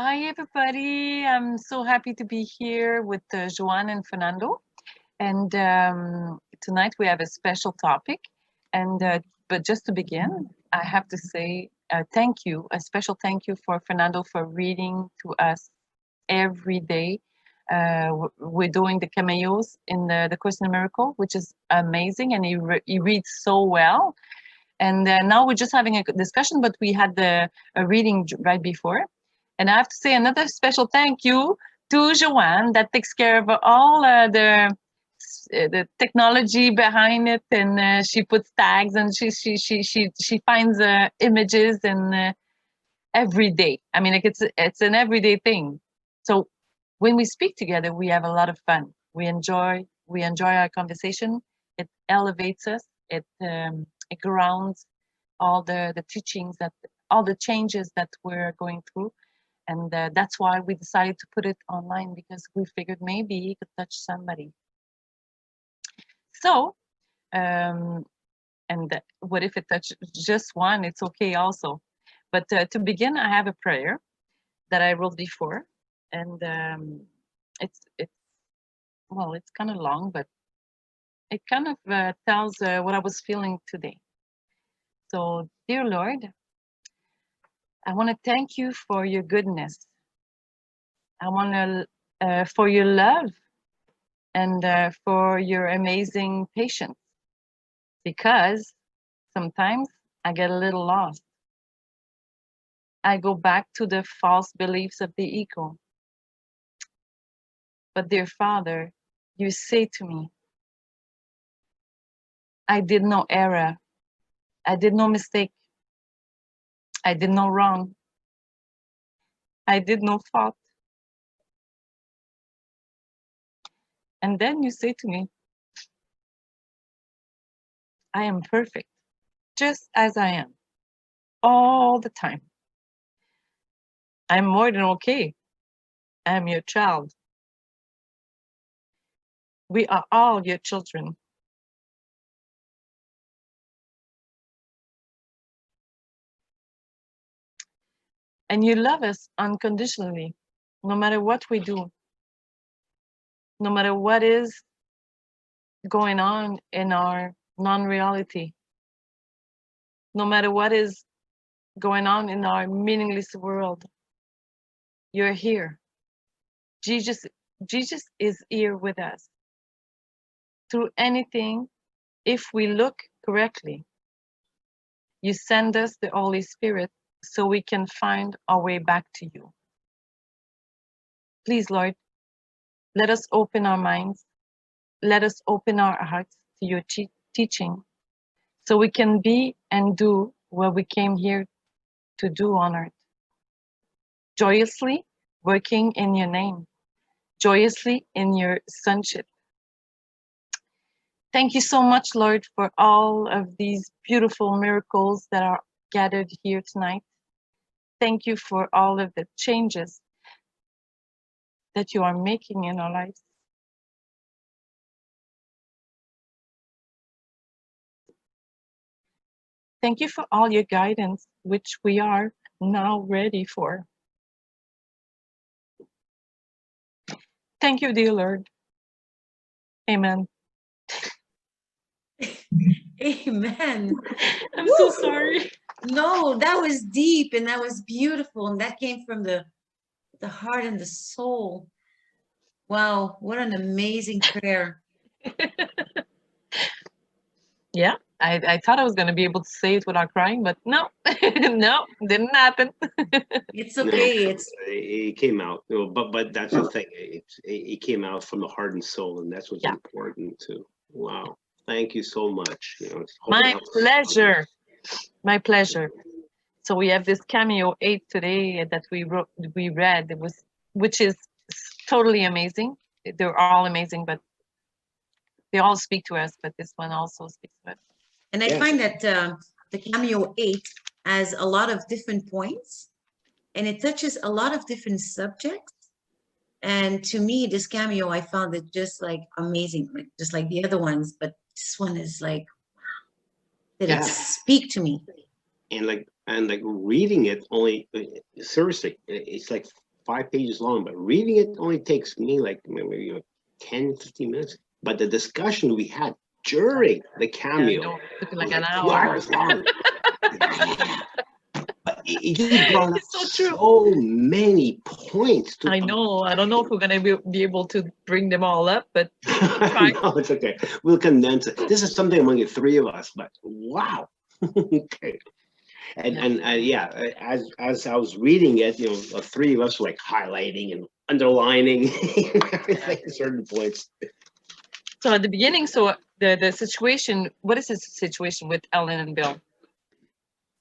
Hi, everybody. I'm so happy to be here with Joanne and Fernando. And tonight we have a special topic. And but just to begin, I have to say thank you, a special thank you for Fernando for reading to us every day. We're doing the cameos in the Course in Miracle, which is amazing, and he reads so well. And now we're just having a discussion, but we had a reading right before. And I have to say another special thank you to Joanne that takes care of all the technology behind it, and she puts tags and she finds images and every day. I mean, like it's an everyday thing. So when we speak together, we have a lot of fun. We enjoy our conversation. It elevates us. It grounds all the teachings all the changes that we're going through. And that's why we decided to put it online, because we figured maybe it could touch somebody. So, what if it touches just one? It's okay also. But to begin, I have a prayer that I wrote before, and it's kind of long, but it kind of tells what I was feeling today. So, dear Lord, I want to thank you for your goodness. I want to for your love and for your amazing patience, because sometimes I get a little lost. I go back to the false beliefs of the ego. But dear Father, you say to me, I did no error. I did no mistake. I did no wrong. I did no fault. And then you say to me, I am perfect, just as I am, all the time. I'm more than okay. I'm your child. We are all your children. And you love us unconditionally, no matter what we do, no matter what is going on in our non-reality, no matter what is going on in our meaningless world. You're here. Jesus is here with us. Through anything, if we look correctly, you send us the Holy Spirit so we can find our way back to you. Please, Lord, let us open our minds. Let us open our hearts to your teaching so we can be and do what we came here to do on earth. Joyously working in your name, joyously in your sonship. Thank you so much, Lord, for all of these beautiful miracles that are gathered here tonight. Thank you for all of the changes that you are making in our lives. Thank you for all your guidance, which we are now ready for. Thank you, dear Lord. Amen. Amen. I'm so sorry. No, that was deep and that was beautiful, and that came from the heart and the soul. Wow, what an amazing prayer. Yeah, I thought I was going to be able to say it without crying, but no, no, didn't happen. It's okay. No, it came out, but that's the thing. It came out from the heart and soul, and that's what's important too. Wow, thank you so much. My pleasure. My pleasure. So we have this Cameo 8 today that we read. Which is totally amazing. They're all amazing, but they all speak to us. But this one also speaks to us. And I find that the Cameo 8 has a lot of different points, and it touches a lot of different subjects. And to me, this Cameo, I found it just like amazing, like just like the other ones. But this one is like, did it speak to me? And like reading it only, seriously, it's like 5 pages long, but reading it only takes me like maybe 10, 15 minutes. But the discussion we had during the cameo took like was an like 2 hour. hours long. But he brought up It's so true. so many points. I know. I don't know if we're going to be able to bring them all up, but no, it's okay. We'll condense it. This is something among the three of us, but wow. Okay. And yeah, as I was reading it, you know, the three of us were like highlighting and underlining everything, certain points. So at the beginning, so the situation, what is the situation with Ellen and Bill?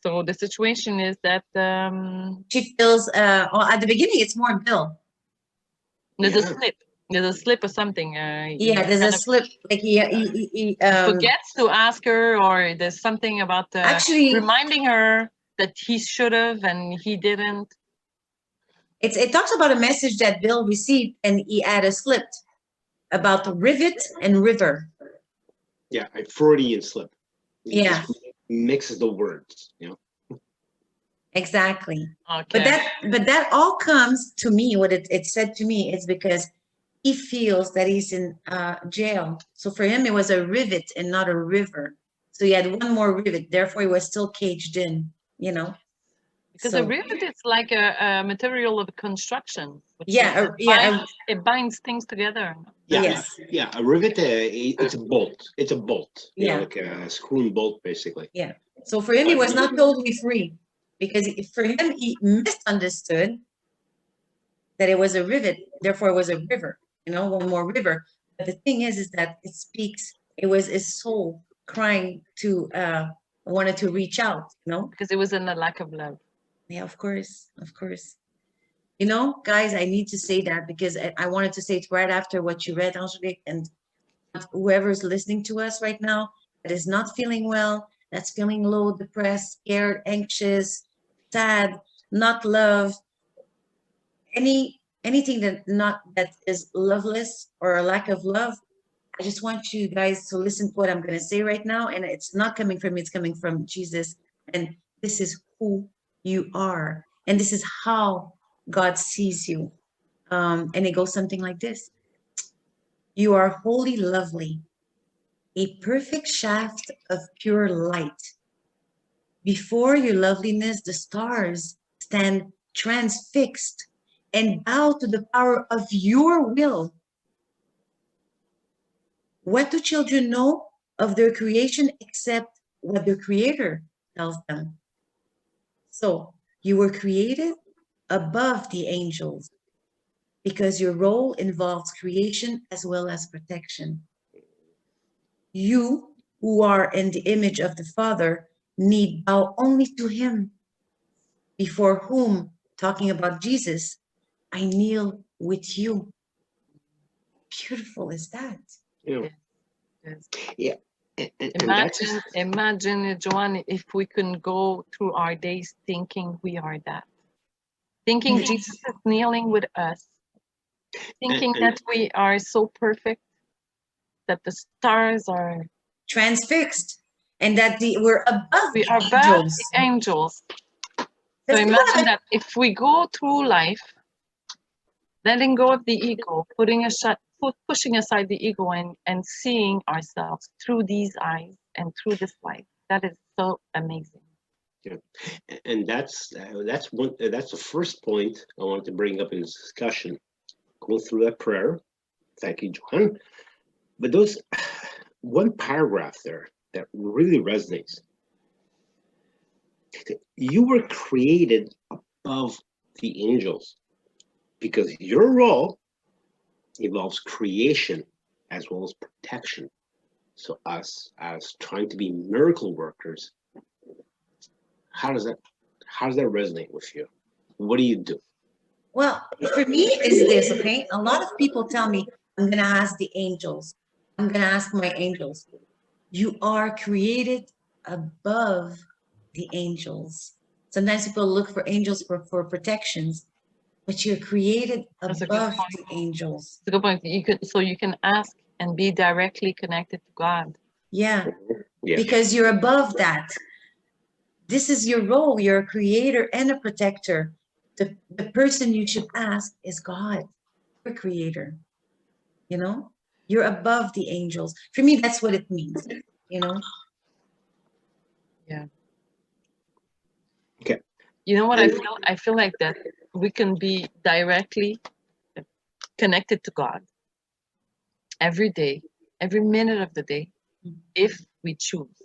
So the situation is that She feels, well, at the beginning, it's more Bill. there's a slip. There's a slip or something. Yeah, there's a slip. Like he forgets to ask her, or there's something about actually reminding her that he should have and he didn't. it talks about a message that Bill received, and he had a slip about the rivet and river. Yeah, a Freudian slip. He Yeah, just mixes the words, you know. exactly. Okay. But that all comes to me. What it said to me is because he feels that he's in jail. So for him, it was a rivet and not a river. So he had one more rivet. Therefore, he was still caged in, you know. Because So, a rivet is like a material of construction. Which yeah, it binds things together. Yeah, yes. yeah, a rivet, it's a bolt. It's a bolt. You know, Yeah. like a screw and bolt, basically. Yeah. So for him, he was not totally free, because for him, he misunderstood that it was a rivet. Therefore, it was a river. You know, one more river. But the thing is that it speaks. It was his soul crying to wanted to reach out. You know, Because it was in the lack of love. yeah, of course, of course. You know, guys, I need to say that because I wanted to say it right after what you read, Angelique, and whoever's listening to us right now that is not feeling well, that's feeling low, depressed, scared, anxious, sad, not love, anything that is loveless or a lack of love. I just want you guys to listen to what I'm going to say right now, and it's not coming from me, it's coming from Jesus, and this is who you are, and this is how God sees you. And it goes something like this: you are wholly lovely, a perfect shaft of pure light. Before your loveliness, the stars stand transfixed and bow to the power of your will. What do children know of their creation except what their creator tells them? So you were created above the angels because your role involves creation as well as protection. You who are in the image of the Father need bow only to him, before whom, talking about Jesus, I kneel with you. Beautiful is that? Yeah. Yes. Yeah. And Imagine, Joanne, if we can go through our days thinking we are that. Thinking Jesus is kneeling with us. Thinking that we are so perfect, that the stars are transfixed, and that we're above we the are above angels. the angels. So imagine that if we go through life, letting go of the ego, pushing aside the ego and seeing ourselves through these eyes and through this life, that is so amazing. Yeah, and that's the first point I wanted to bring up in this discussion. Go through that prayer. Thank you, Johan. But those one paragraph there that really resonates. You were created above the angels because your role involves creation as well as protection. So us as trying to be miracle workers, how does that resonate with you? What do you do? Well, for me, is this, okay? A lot of people tell me, I'm going to ask the angels. I'm going to ask my angels. You are created above the angels. Sometimes people look for angels for protections, but you're created above the angels. That's a good point. You can ask and be directly connected to God. Yeah, because you're above that. This is your role. You're a creator and a protector. the person you should ask is God, your creator. You know, you're above the angels. For me, that's what it means, you know. Yeah. Okay. You know what I feel like that we can be directly connected to God every day, every minute of the day, if we choose.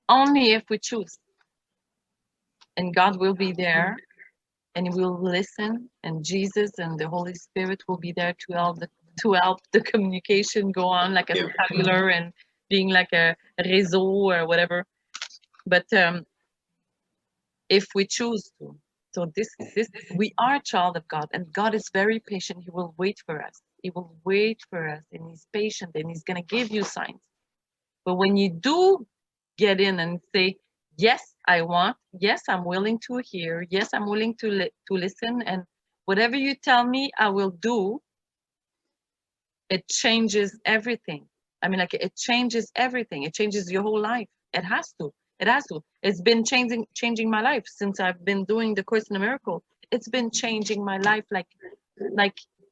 Only if we choose. And God will be there, and He will listen, and Jesus and the Holy Spirit will be there to help the communication go on like a cellular and being like a réseau or whatever. But if we choose to, so this we are a child of God, and God is very patient. He will wait for us. He will wait for us, and He's patient, and He's gonna give you signs. But when you do get in and say, yes, I want, yes, I'm willing to hear, yes, I'm willing to listen, and whatever you tell me, I will do, it changes everything. I mean, like, it changes everything. It changes your whole life. It has to. It has to. It's been changing my life since I've been doing the Course in a Miracle. It's been changing my life like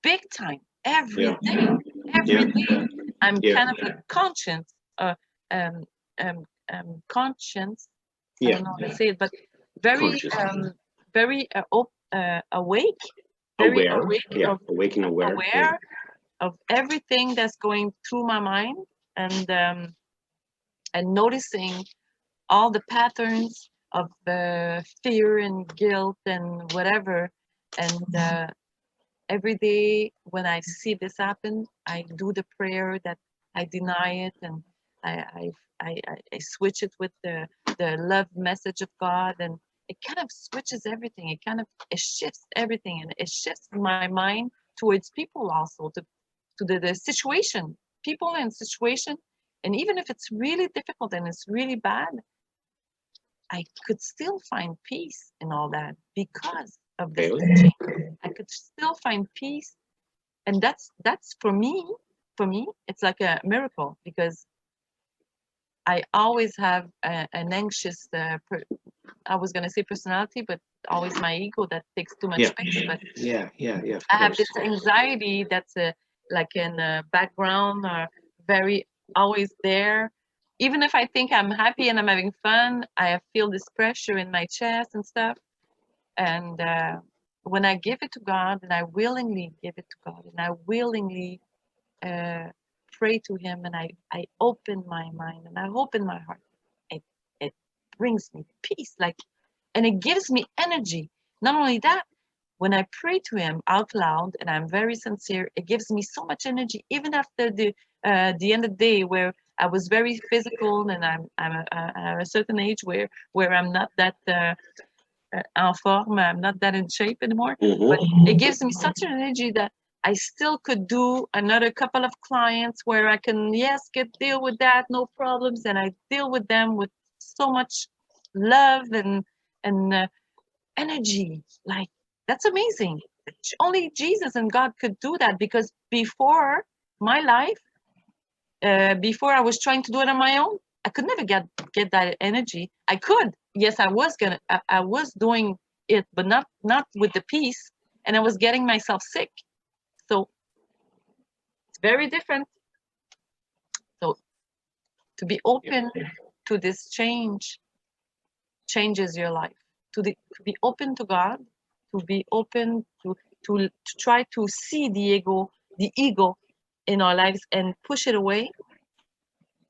big time. Every day. Every day. I'm kind of a conscience. Conscience. I don't know how to say it, but very awake. Very aware. Awake and aware. Aware of everything that's going through my mind, and noticing all the patterns of fear and guilt and whatever. And every day when I see this happen, I do the prayer that I deny it, and I switch it with the love message of God, and it kind of switches everything. It shifts everything, and it shifts my mind towards people also, to the situation, people and situation. And even if it's really difficult and it's really bad, I could still find peace in all that because of this teaching. I could still find peace, and that's for me, it's like a miracle, because I always have an anxious I was gonna say personality, but always my ego that takes too much space. But I have this anxiety that's like in a background, or very always there. Even if I think I'm happy and I'm having fun, I feel this pressure in my chest and stuff. And when I give it to God, and I willingly give it to God, and I willingly pray to Him, and I open my mind and I open my heart, it brings me peace, and it gives me energy. Not only that, when I pray to Him out loud and I'm very sincere, it gives me so much energy, even after the end of the day, where I was very physical, and I'm at a certain age where I'm not that en forme, I'm not that in shape anymore. But it gives me such an energy that I still could do another couple of clients where I can, deal with that, no problems, and I deal with them with so much love and energy. Like, that's amazing. Only Jesus and God could do that, because before my life, before I was trying to do it on my own, I could never get that energy. I could, yes, I was doing it, but not with the peace, and I was getting myself sick. So it's very different. So to be open to this changes your life. To be open to God, to be open to try to see the ego in our lives and push it away.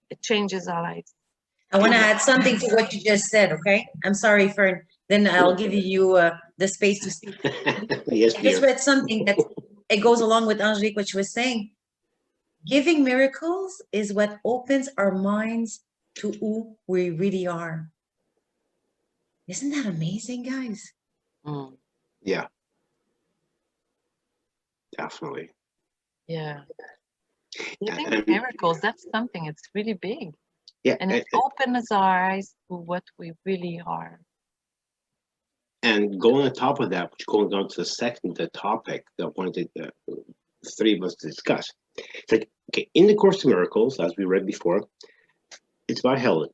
It changes our lives. I want to add something to what you just said, okay? I'm sorry, Fern. Then I'll give you the space to speak. Yes, I just read something that it goes along with Angelique, what she was saying. Giving miracles is what opens our minds to who we really are. Isn't that amazing, guys? Yeah. Definitely. Yeah. Giving miracles, that's something, it's really big. Yeah. And it opens our eyes to what we really are. And going on top of that, which going on to the topic that wanted the three of us to discuss. It's like, okay, in the Course of Miracles, as we read before, it's about Helen.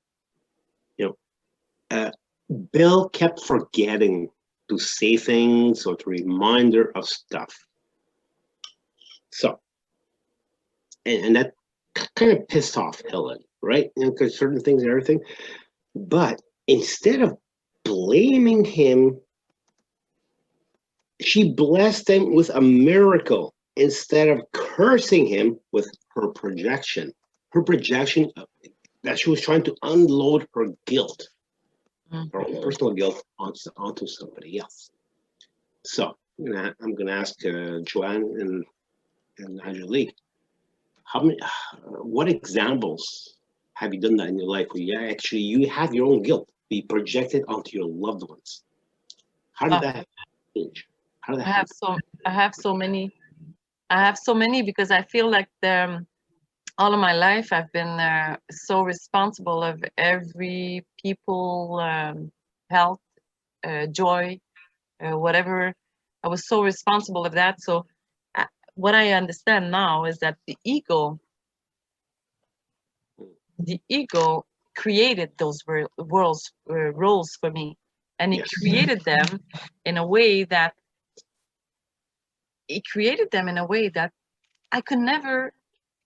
Bill kept forgetting to say things or to remind her of stuff. So, and that kind of pissed off Helen, right? You know, because certain things and everything. But instead of blaming him, she blessed him with a miracle instead of cursing him with her projection. Her projection that she was trying to unload her guilt, her own personal guilt onto somebody else. So I'm gonna ask Joanne and Angelique, what examples have you done that in your life where you have your own guilt be projected onto your loved ones? How did that change? How did that happen? I have so many. I have so many because I feel like all of my life I've been so responsible of every people health, joy, whatever. I was so responsible of that. So what I understand now is that the ego created those roles for me, and it created them in a way that I could never,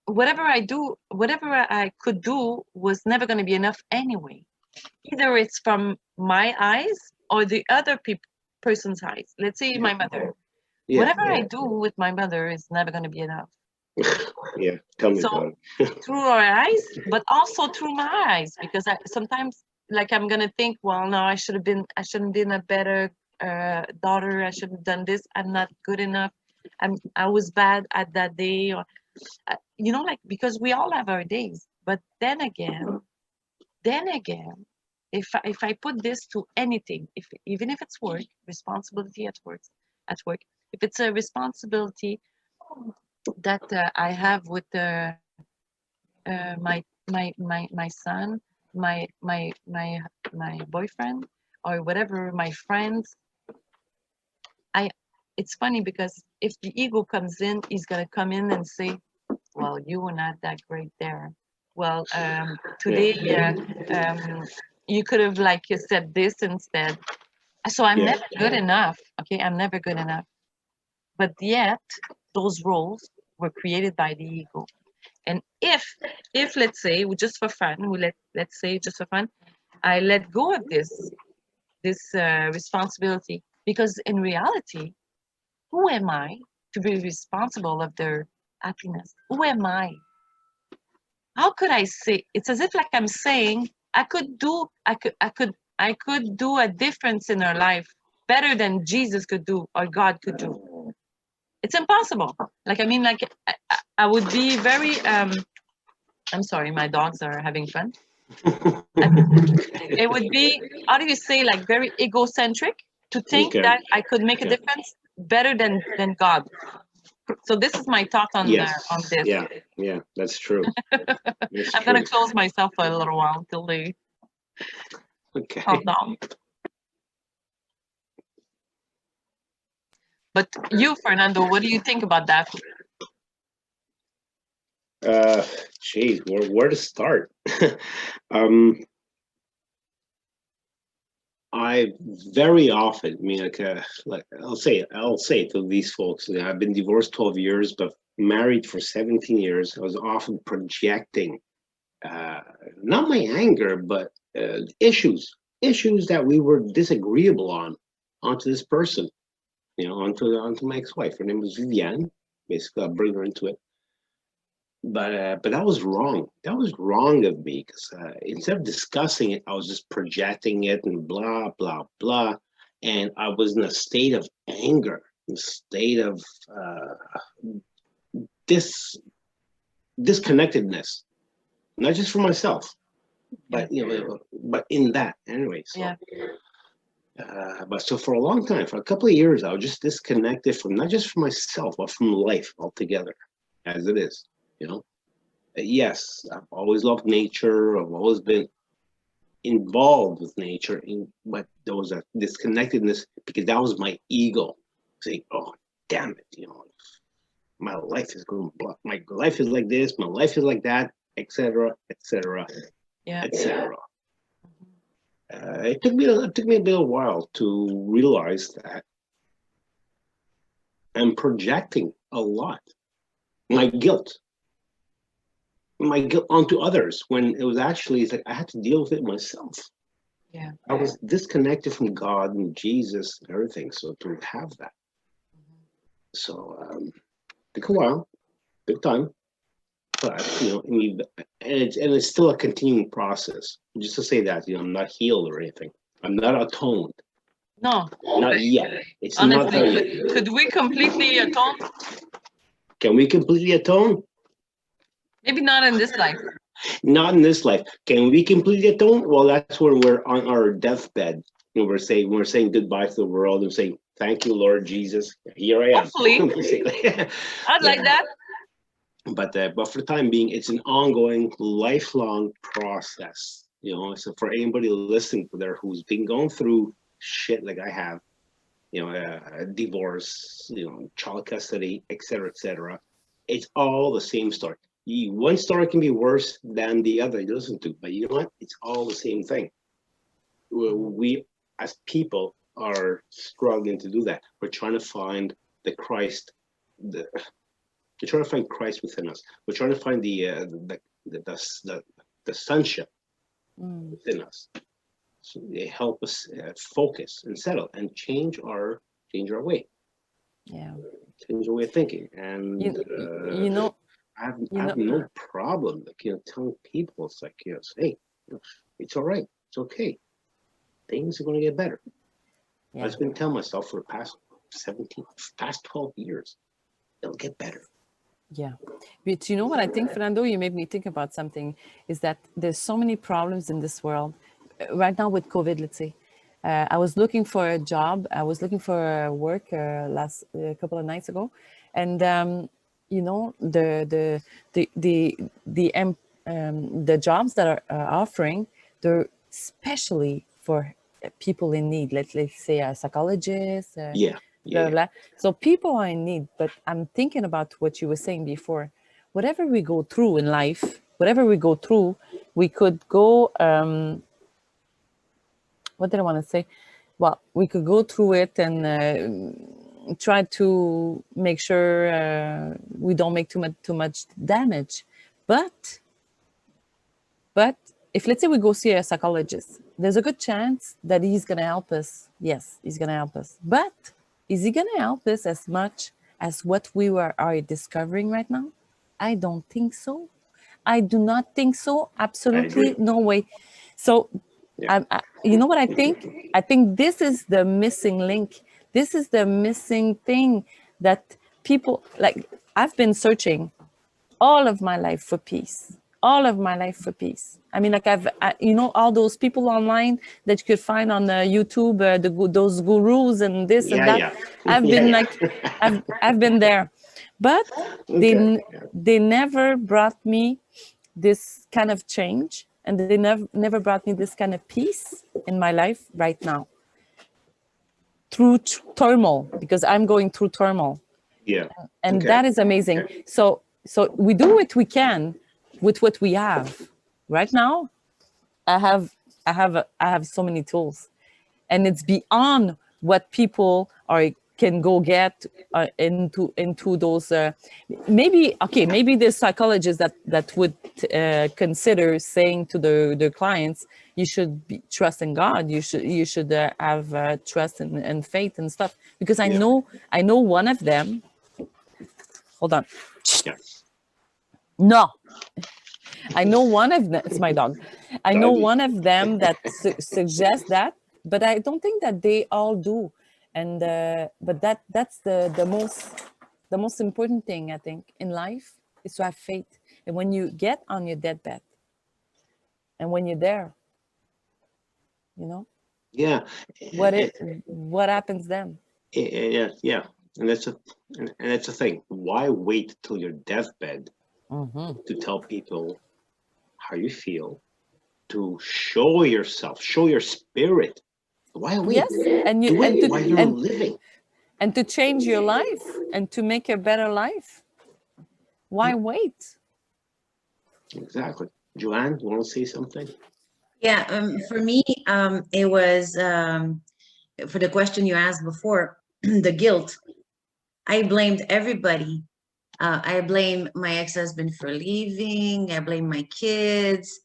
whatever I could do was never going to be enough anyway. Either it's from my eyes or the other person's eyes. Let's say my mother. Whatever I do with my mother is never going to be enough. Yeah, tell me about it. Through our eyes, but also through my eyes, because sometimes, like, I'm gonna think, well, no, I shouldn't been a better daughter. I should have done this. I'm not good enough. I was bad at that day, or like, because we all have our days. But then again, if I put this to anything, even if it's work, responsibility at work, if it's a responsibility that I have with my son, my boyfriend, or whatever, my friends. It's funny because if the ego comes in, he's gonna come in and say, "Well, you were not that great there. Well, today, you could have, like you said, this instead." So I'm never good enough. Okay, I'm never good enough. But yet, those roles were created by the ego. And if let's say, just for fun, let's say just for fun, I let go of this responsibility, because in reality, who am I to be responsible of their happiness? Who am I? How could I say? It's as if like I'm saying I could do a difference in her life better than Jesus could do or God could do. It's impossible. Like, I mean, like, I would be very I'm sorry, my dogs are having fun. It would be, how do you say, like, very egocentric to think that I could make a difference better than God. So this is my thought on this. Yeah, that's true. I'm gonna close myself for a little while till they calm down. But you, Fernando, what do you think about that? Geez, where to start? I very often, I mean, like I'll say to these folks, I've been divorced 12 years, but married for 17 years. I was often projecting, not my anger, but issues that we were disagreeable onto this person, onto my ex-wife. Her name was Viviane. Basically, I'll bring her into it. But that was wrong. That was wrong of me, because instead of discussing it, I was just projecting it and blah, blah, blah. And I was in a state of anger, a state of disconnectedness, not just for myself, but but in that anyway. So, but so for a long time, for a couple of years, I was just disconnected from, not just from myself, but from life altogether, as it is. Yes, I've always loved nature. I've always been involved with nature, but there was a disconnectedness because that was my ego saying, "Oh, damn it! My life is going blah. My life is like this. My life is like that, etc., etc., etc." it took me a bit of a while to realize that I'm projecting a lot my guilt onto others when it was actually, it's like I had to deal with it myself. Yeah. I was disconnected from God and Jesus and everything. So to have that, so took a while, big time, but you know, I mean, and it's still a continuing process. Just to say that, you know, I'm not healed or anything. I'm not atoned. No. Not yet. It's not Honestly, done yet. could we completely atone? Can we completely atone? Maybe not in this life. Not in this life. Can we completely atone? Well, that's when we're on our deathbed. You know, we're saying goodbye to the world and saying, "Thank you, Lord Jesus. Here I am." Hopefully. I'd like that. But for the time being, it's an ongoing, lifelong process. You know, so for anybody listening there who's been going through shit like I have, you know, divorce, you know, child custody, etc., it's all the same story. One story can be worse than the other you listen to, but you know what? It's all the same thing. We as people are struggling to do that. We're trying to find the Christ, we're trying to find Christ within us. We're trying to find the sonship within us. So they help us focus and settle and change our way. Yeah. Change our way of thinking. And You know, I have no problem, like, you know, telling people, it's like, you know, hey, you know, it's all right, it's okay. Things are going to get better. yeah. I've been telling myself for the past 12 years, they'll get better. Yeah. But you know what I think, Fernando, you made me think about something, is that there's so many problems in this world. Right now with COVID, let's say. I was looking for a job. I was looking for work a couple of nights ago. And, you know, the jobs that are offering, they're especially for people in need. Let's say a psychologist, blah, blah. So people are in need, but I'm thinking about what you were saying before. Whatever we go through in life, we could go, what did I want to say? Well, we could go through it and try to make sure we don't make too much damage. But if, let's say, we go see a psychologist, there's a good chance that he's going to help us. Yes, he's going to help us. But is he going to help us as much as what we are discovering right now? I don't think so. I do not think so. Absolutely no way. So, you know what I think? I think this is the missing link. This is the missing thing that people, like, I've been searching all of my life for peace. All of my life for peace. I mean, like you know, all those people online that you could find on YouTube, those gurus and this and that. Yeah. I've been like, I've been there, but they never brought me this kind of change, and they never brought me this kind of peace in my life right now. Through turmoil, because I'm going through turmoil. Yeah. And that is amazing. Okay. So we do what we can with what we have. Right now, I have so many tools, and it's beyond what people can go get into those. Maybe there's psychologists that would consider saying to the clients, you should trust in God. You should have trust and faith and stuff. Because I know one of them. Hold on. Yes. No. I know one of them. It's my dog. I know one of them that suggests that, but I don't think that they all do. And but that's the most important thing, I think, in life, is to have faith. And when you get on your deathbed, and when you're there, you know. Yeah. What happens then? Yeah. And that's the thing. Why wait till your deathbed to tell people how you feel, to show yourself, show your spirit? Why wait? Yes, and while you're living, and to change your life and to make a better life. Why wait? Exactly. Joanne, you want to say something? Yeah, for me, it was for the question you asked before, the guilt. I blamed everybody. I blame my ex-husband for leaving. I blame my kids.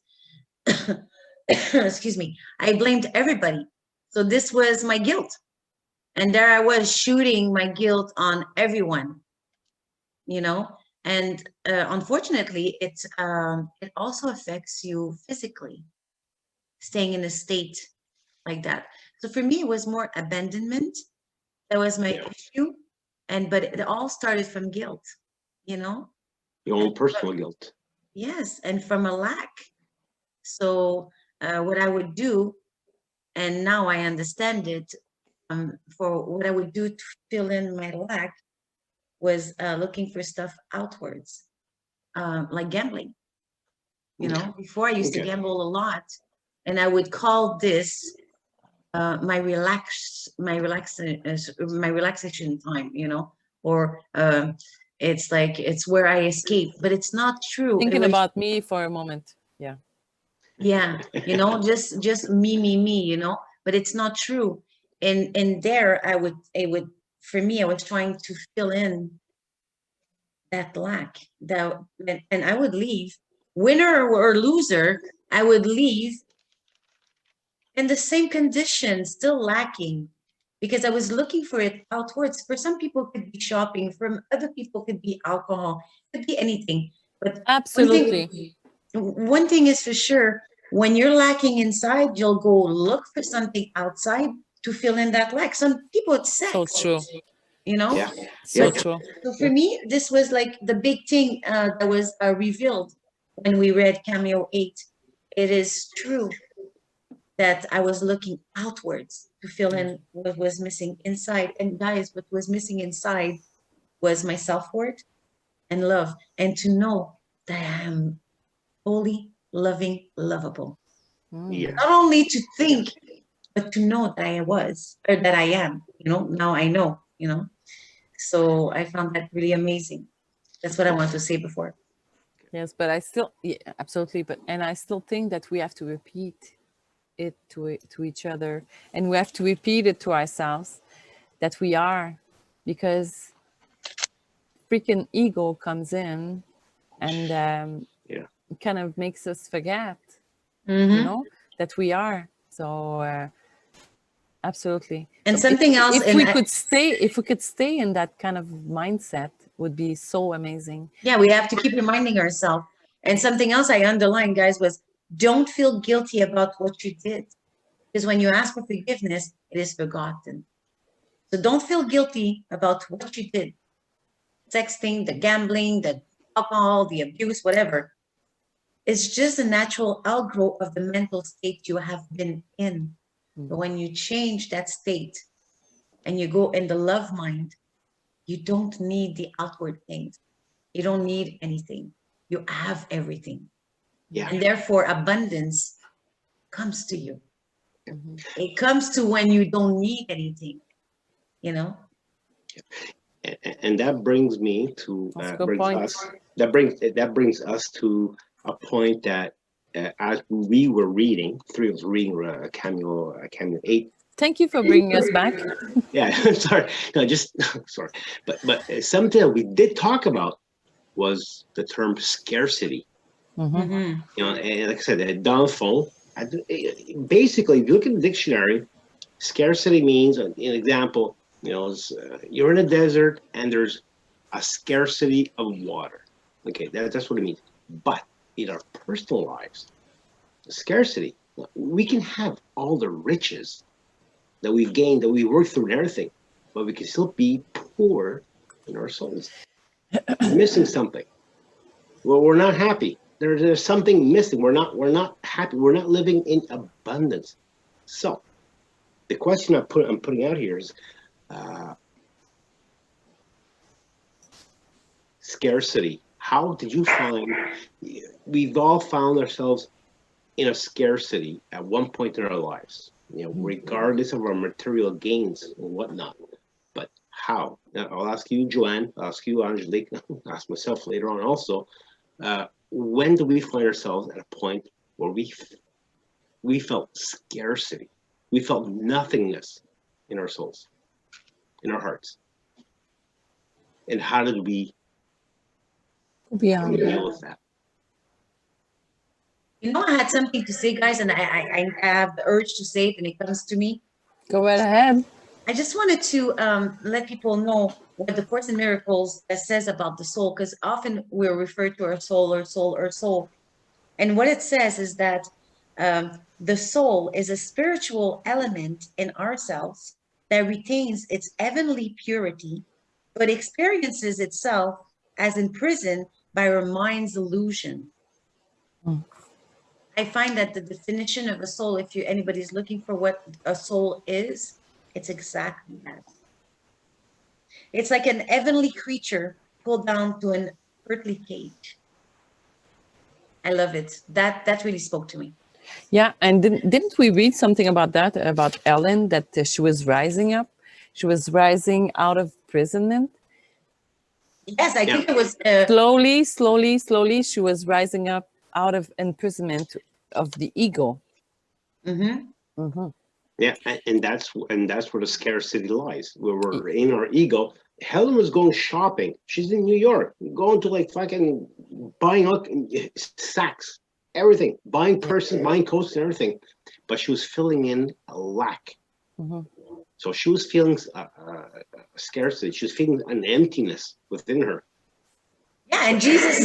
Excuse me. I blamed everybody. So this was my guilt. And there I was shooting my guilt on everyone, you know. And unfortunately, it also affects you physically, staying in a state like that. So for me, it was more abandonment. That was my Yeah. issue. But it all started from guilt, you know? Your own personal guilt. Yes, and from a lack. So what I would do, and now I understand it, for what I would do to fill in my lack was looking for stuff outwards, like gambling. You know, before I used to Okay. gamble a lot, and I would call this my relaxation time, you know, or it's like it's where I escape, but it's not true. Thinking about me for a moment. Yeah. Yeah, you know, just me, you know, but it's not true. And there it would for me, I was trying to fill in that lack, that and I would leave, winner or loser, I would leave in the same condition, still lacking, because I was looking for it outwards. For some people, it could be shopping. For other people, it could be alcohol. It could be anything. But Absolutely. one thing is for sure: when you're lacking inside, you'll go look for something outside to fill in that lack. Some people, it's sex. So true. You know. Yeah. So Yeah. true. So for me, this was like the big thing that was revealed when we read Cameo 8. It is true that I was looking outwards to fill in what was missing inside. And guys, what was missing inside was my self-worth and love, and to know that I am holy, loving, lovable. Yeah. Not only to think, but to know that I was, or that I am, you know, now I know, you know. So I found that really amazing. That's what I want to say before. Yes, but I still, yeah, absolutely. But and I still think that we have to repeat it to each other, and we have to repeat it to ourselves that we are, because freaking ego comes in and Yeah. it kind of makes us forget, Mm-hmm. you know, that we are. So absolutely. And So something else, if and we could stay in that kind of mindset, would be so amazing. yeah, we have to keep reminding ourselves. And something else I underlined, guys, was don't feel guilty about what you did. Because when you ask for forgiveness, it is forgotten. So don't feel guilty about what you did. Sexting, the gambling, the alcohol, the abuse, whatever. It's just a natural outgrowth of the mental state you have been in. But when you change that state and you go in the love mind, you don't need the outward things. You don't need anything. You have everything. Yeah. And therefore, abundance comes to you. It comes to when you don't need anything, you know? And that brings me to That's a good point. that brings us to a point that as we were reading, three of us reading Cameo 8. Thank you for bringing us back. Yeah, sorry, no, just sorry, but something that we did talk about was the term scarcity. Mm-hmm. You know, and like I said, downfall. Basically, if you look at the dictionary, scarcity means, an example, you know, you're in a desert and there's a scarcity of water. Okay, that's what it means. But in our personal lives, scarcity, we can have all the riches that we've gained, that we worked through and everything, but we can still be poor in our souls. We're missing something. Well, we're not happy. There's something missing. We're not happy. We're not living in abundance. So the question I'm putting out here is scarcity. How did you find? We've all found ourselves in a scarcity at one point in our lives. You know, regardless of our material gains and whatnot. But how? Now, I'll ask you, Joanne. I'll ask you, Angelique. I'll ask myself later on also. When do we find ourselves at a point where we we felt scarcity. We felt nothingness in our souls, in our hearts. And how did we Beyond. deal with that? You know, I had something to say, guys, and I have the urge to say it, and it comes to me. Go right ahead. I just wanted to let people know what the Course in Miracles says about the soul, because often we're referred to our soul, our soul, our soul. And what it says is that the soul is a spiritual element in ourselves that retains its heavenly purity, but experiences itself as imprisoned by our mind's illusion. Mm. I find that the definition of a soul, if anybody's looking for what a soul is, it's exactly that. It's like an heavenly creature pulled down to an earthly cage. I love it. That really spoke to me. Yeah, and didn't we read something about that, about Ellen, that she was rising up? She was rising out of imprisonment. Yes, I think it was... Slowly, she was rising up out of imprisonment of the ego. Yeah, and that's where the scarcity lies. Where we're in our ego. Helen was going shopping. She's in New York, going to like fucking buying sacks, everything, buying purses, buying coats and everything. But she was filling in a lack. So she was feeling scarcity. She was feeling an emptiness within her. Yeah, and Jesus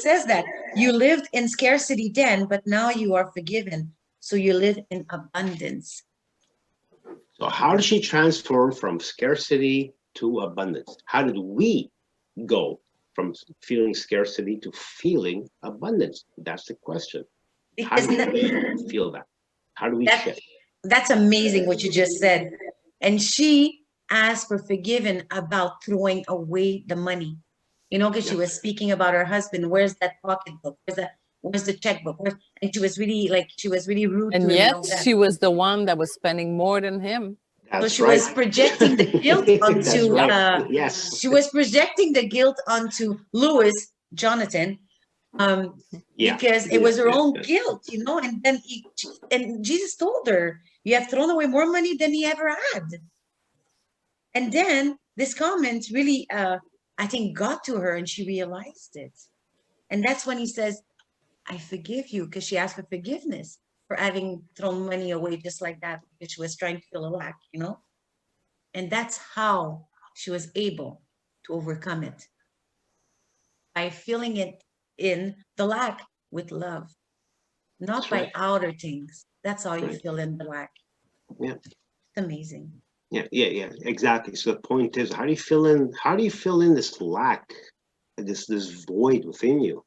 says that you lived in scarcity then, but now you are forgiven. So you live in abundance. So how did she transform from scarcity to abundance? How did we go from feeling scarcity to feeling abundance? That's the question. How do we feel that? How do we shift? That's amazing what you just said. And she asked for forgiven about throwing away the money. You know, because she was speaking about her husband. Where's that pocketbook? Where's the checkbook? And she was really rude and to him. And yet she was the one that was spending more than him. That's so she was projecting the guilt onto yes. She was projecting the guilt onto Louis, Jonathan, because it was her own guilt, you know. And then and Jesus told her, you have thrown away more money than he ever had. And then this comment really I think got to her, and she realized it. And that's when he says, I forgive you, because she asked for forgiveness for having thrown money away just like that, because she was trying to fill a lack, you know. And that's how she was able to overcome it, by filling it in the lack with love, not by outer things. That's how you fill in the lack. Yeah, it's amazing. Yeah, exactly. So the point is, how do you fill in this lack, this void within you?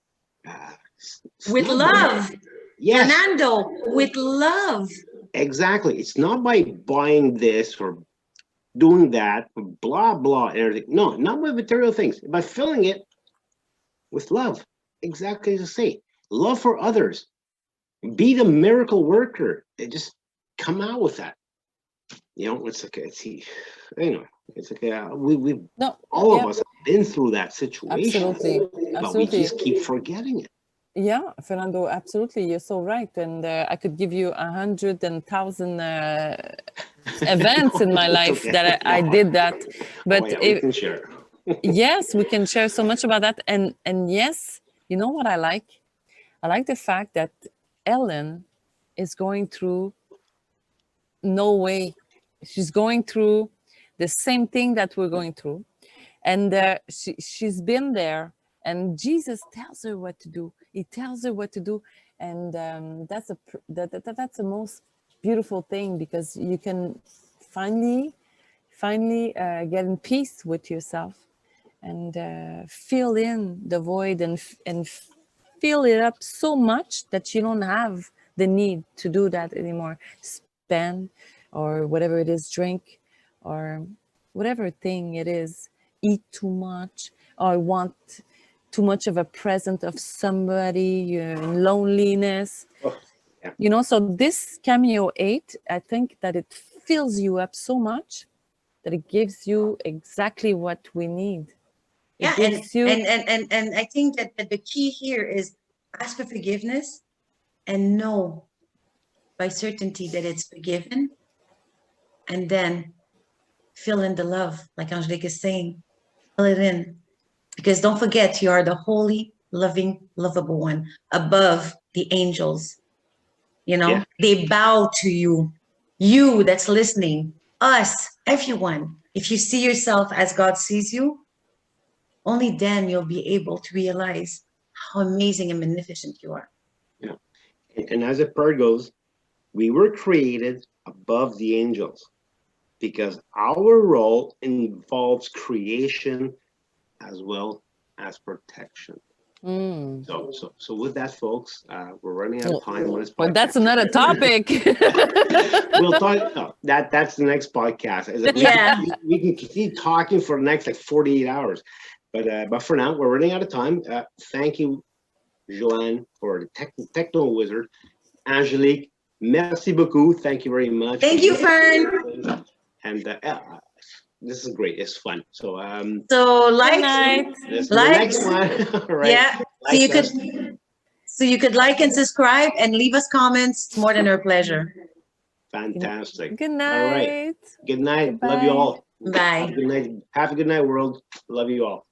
With love. Yes. Fernando, with love. Exactly. It's not by buying this or doing that, blah, blah, and everything. No, not with material things. By filling it with love. Exactly as I say. Love for others. Be the miracle worker. Just come out with that. You know, it's like, anyway, it's like, all of us have been through that situation. Absolutely. But we just keep forgetting it. Yeah, Fernando, absolutely. You're so right. And I could give you 100,000 events in my life that I did that. But we can share. Yes, we can share so much about that. And yes, you know what I like? I like the fact that Ellen is going through no way. She's going through the same thing that we're going through. And she's been there. And Jesus tells her what to do. He tells her what to do. And that's the most beautiful thing, because you can finally get in peace with yourself and fill in the void and fill it up so much that you don't have the need to do that anymore. Spend or whatever it is, drink or whatever thing it is, eat too much or want too much of a present of somebody, you're in loneliness. You know, so this Cameo 8, I think that it fills you up so much that it gives you exactly what we need. Yeah, and I think that the key here is ask for forgiveness and know by certainty that it's forgiven, and then fill in the love, like Angelique is saying, fill it in. Because don't forget, you are the holy, loving, lovable one above the angels. You know, Yeah. they bow to you. You that's listening, us, everyone. If you see yourself as God sees you, only then you'll be able to realize how amazing and magnificent you are. Yeah. And as the prayer goes, we were created above the angels because our role involves creation as well as protection. Mm. So with that, folks, we're running out of time on this podcast. Well, that's another topic. We'll talk. No, that's the next podcast. Yeah. We can keep talking for the next like 48 hours, but for now we're running out of time. Thank you, Joanne, for the techno wizard. Angelique, merci beaucoup. Thank you very much. Thank you, Fern. And this is great. It's fun. So So Good like, night. this is the Like, next one. All right. yeah. So you could like and subscribe and leave us comments. It's more than our pleasure. Fantastic. Good All right. night. Good night. Goodbye. Love you all. Bye. Have a good night. Have a good night, world. Love you all.